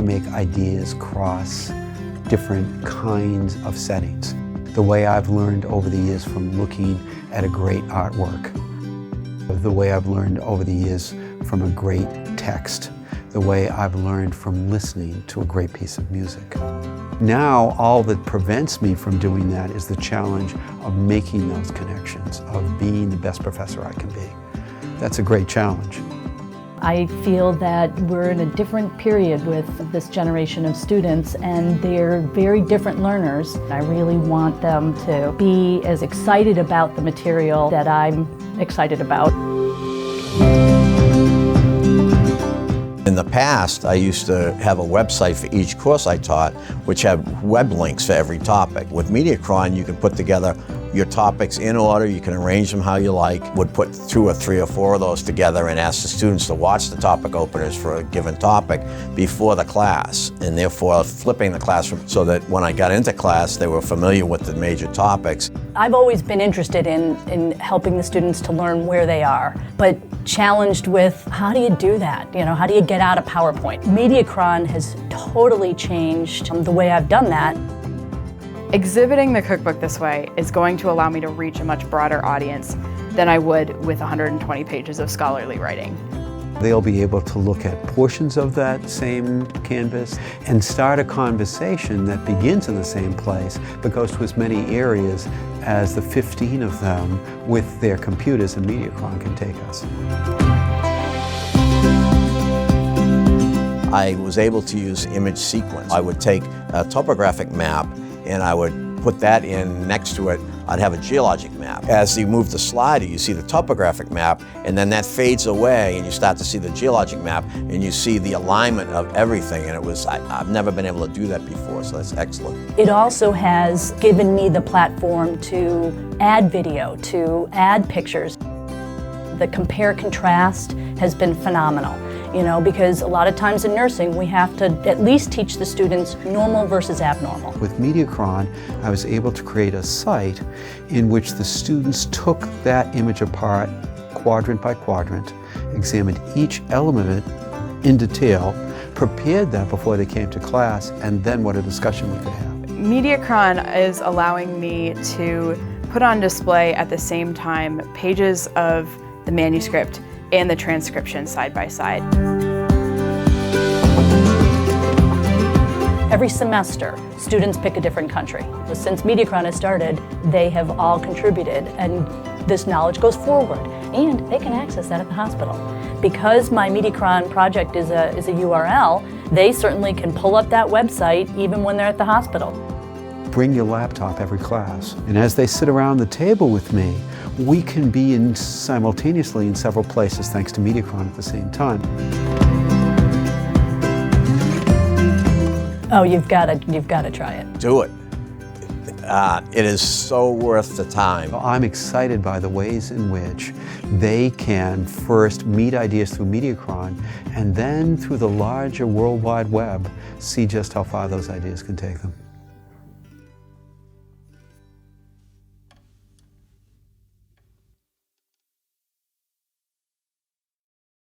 make ideas cross different kinds of settings. The way I've learned over the years from looking at a great artwork, the way I've learned over the years from a great text, the way I've learned from listening to a great piece of music. Now, all that prevents me from doing that is the challenge of making those connections, of being the best professor I can be. That's a great challenge. I feel that we're in a different period with this generation of students, and they're very different learners. I really want them to be as excited about the material that I'm excited about. In the past, I used to have a website for each course I taught, which had web links for every topic. With MediaKron, you can put together your topics in order, you can arrange them how you like, would put 2 or 3 or 4 of those together and ask the students to watch the topic openers for a given topic before the class, and therefore flipping the classroom so that when I got into class, they were familiar with the major topics. I've always been interested in helping the students to learn where they are, but challenged with how do you do that? You know, how do you get out of PowerPoint? MediaKron has totally changed the way I've done that. Exhibiting the cookbook this way is going to allow me to reach a much broader audience than I would with 120 pages of scholarly writing. They'll be able to look at portions of that same canvas and start a conversation that begins in the same place but goes to as many areas as the 15 of them with their computers and MediaKron can take us. I was able to use image sequence. I would take a topographic map and I would put that in next to it. I'd have a geologic map. As you move the slider, you see the topographic map, and then that fades away and you start to see the geologic map and you see the alignment of everything, and I've never been able to do that before, so that's excellent. It also has given me the platform to add video, to add pictures. The compare-contrast has been phenomenal. You know, because a lot of times in nursing, we have to at least teach the students normal versus abnormal. With MediaKron, I was able to create a site in which the students took that image apart quadrant by quadrant, examined each element of it in detail, prepared that before they came to class, and then what a discussion we could have. MediaKron is allowing me to put on display at the same time pages of the manuscript and the transcription side by side. Every semester, students pick a different country. Since MediaKron has started, they have all contributed, and this knowledge goes forward, and they can access that at the hospital. Because my MediaKron project is a URL, they certainly can pull up that website even when they're at the hospital. Bring your laptop every class, and as they sit around the table with me, we can be simultaneously in several places thanks to MediaKron at the same time. Oh, you've got to try it. Do it. It is so worth the time. I'm excited by the ways in which they can first meet ideas through MediaKron and then through the larger World Wide Web see just how far those ideas can take them.